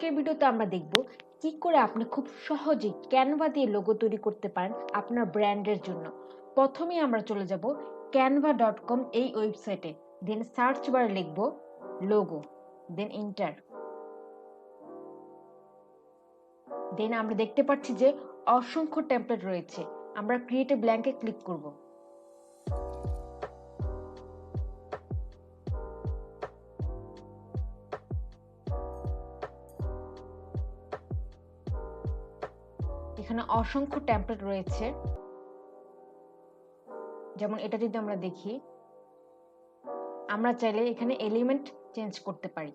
আজকের ভিডিওতে আমরা দেখব কি করে আপনি খুব সহজেই ক্যানভা দিয়ে লোগো তৈরি করতে পারেন আপনার ব্র্যান্ডের জন্য। প্রথমেই আমরা চলে যাব canva.com এই ওয়েবসাইটে, দেন সার্চ বারে লিখব লোগো, দেন এন্টার। দেন আমরা দেখতে পাচ্ছি যে অসংখ্য টেমপ্লেট রয়েছে। আমরা ক্রিয়েট এ ব্ল্যাঙ্কে ক্লিক করব। এখানে অসংখ্য টেমপ্লেট রয়েছে, যেমন এটা যদি আমরা দেখি, আমরা চাইলে এখানে এলিমেন্ট চেঞ্জ করতে পারি।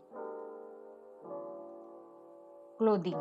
ক্লোদিং,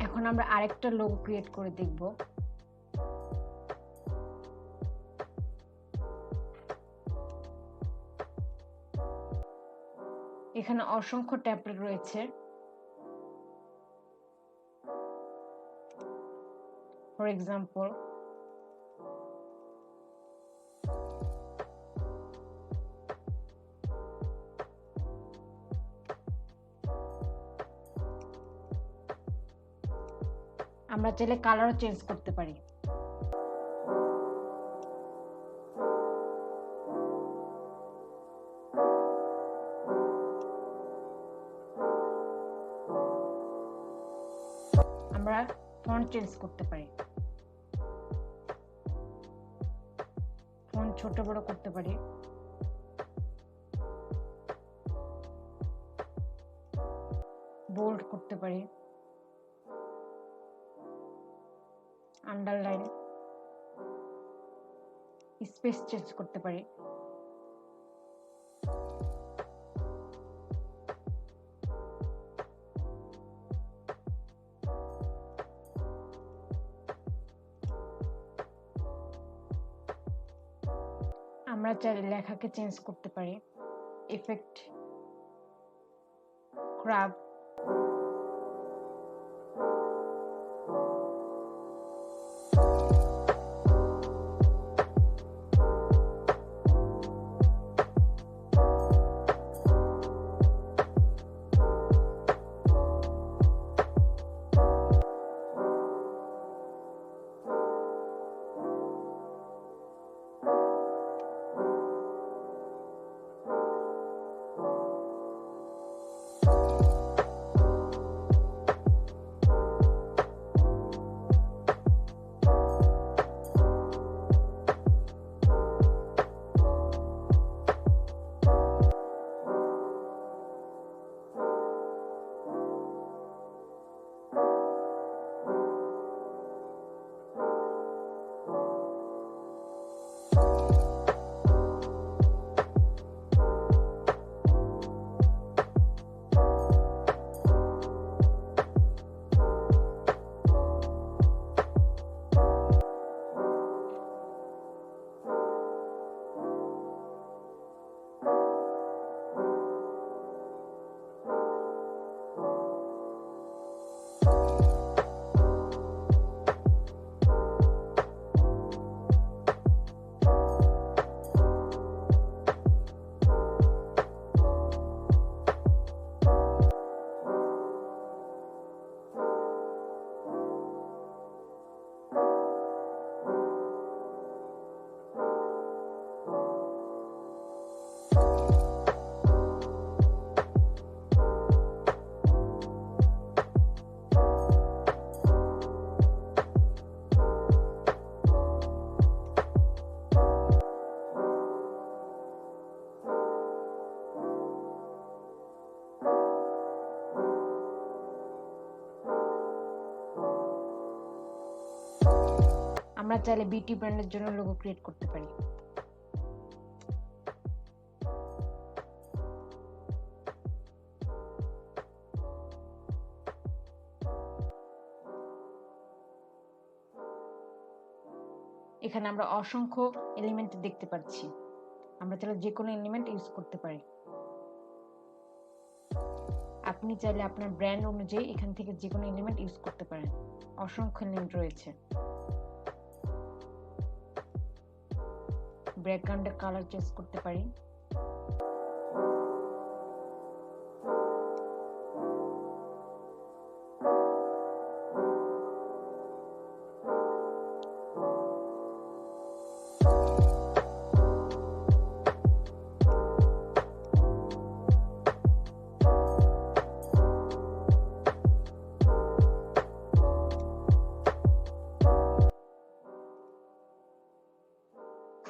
এখন আমরা আরেকটা লোগো ক্রিয়েট করে দেখব। এখানে অসংখ্য টেমপ্লেট রয়েছে। ফর এক্সাম্পল, আমরা চাইলে কালারও চেঞ্জ করতে পারি। আমরা ফন্ট চেঞ্জ করতে পারি, ফন্ট ছোট বড় করতে পারি। বোল্ড করতে পারি, আন্ডারলাইন, স্পেস চেঞ্জ করতে পারি। আমরা চাইলে লেখাকে চেঞ্জ করতে পারি, ইফেক্ট, ক্রাব, আমরা চাইলে বিউটি ব্র্যান্ডের জন্য লোগো ক্রিয়েট করতে পারি। এখানে আমরা অসংখ্য এলিমেন্ট দেখতে পাচ্ছি, আমরা চাইলে যে কোনো এলিমেন্ট ইউজ করতে পারি। আপনি চাইলে আপনার ব্র্যান্ড অনুযায়ী এখান থেকে যে কোনো এলিমেন্ট ইউজ করতে পারেন, অসংখ্য এলিমেন্ট রয়েছে। ব্যাকগ্রাউন্ডের কালার চেঞ্জ করতে পারি।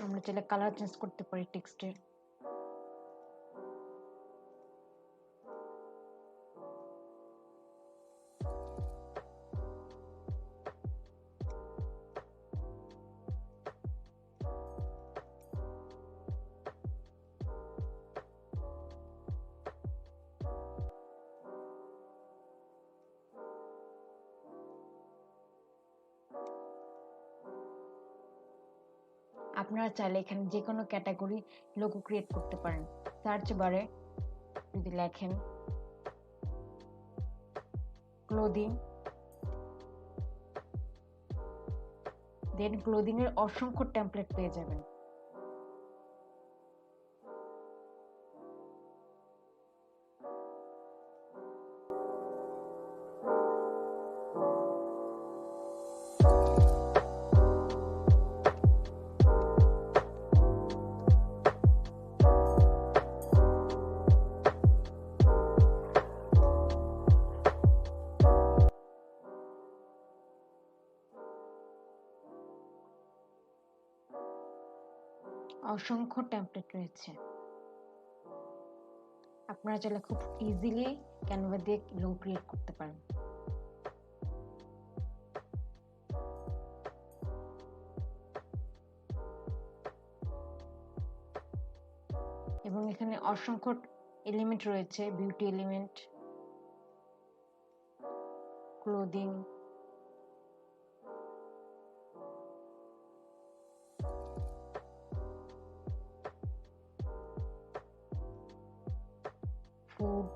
আমরা চাইলে কালার চেঞ্জ করতে পারি টেক্সটের। আপনারা চাইলে এখানে যে কোনো ক্যাটাগরি লোগো ক্রিয়েট করতে পারেন। সার্চ বারে যদি লেখেন ক্লোদিং, দেন ক্লোদিং এর অসংখ্য টেমপ্লেট পেয়ে যাবেন। অসংখ্য টেমপ্লেট রয়েছে, আপনারা চাইলে খুব ইজিলি ক্যানভা দিয়ে লোগো ক্রিয়েট করতে পারেন। এবং এখানে অসংখ্য এলিমেন্ট রয়েছে, বিউটি এলিমেন্ট, ক্লোদিং, ফুড,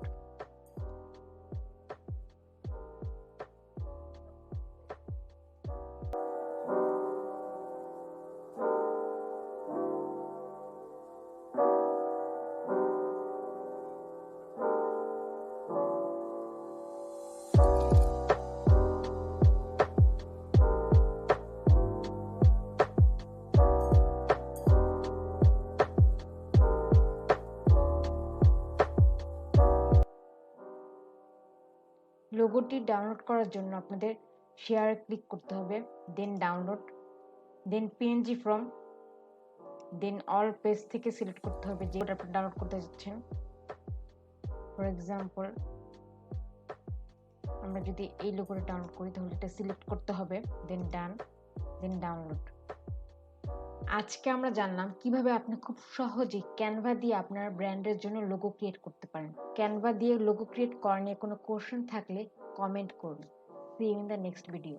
লোগোটি ডাউনলোড করার জন্য আপনাদের শেয়ারে ক্লিক করতে হবে, then download, then PNG from, then all page থেকে সিলেক্ট করতে হবে যেটা আপনি ডাউনলোড করতে যাচ্ছেন। ফর এক্সাম্পল আমরা যদি এই লোগোটা ডাউনলোড করি তাহলে এটা সিলেক্ট করতে হবে, দেন ডান, দেন ডাউনলোড। আজকে আমরা জানলাম কিভাবে আপনি খুব সহজে ক্যানভা দিয়ে আপনার ব্র্যান্ডের জন্য লোগো ক্রিয়েট করতে পারেন। ক্যানভা দিয়ে লোগো ক্রিয়েট করা নিয়ে কোনো কোশ্চেন থাকলে কমেন্ট করুন। See you in the next video.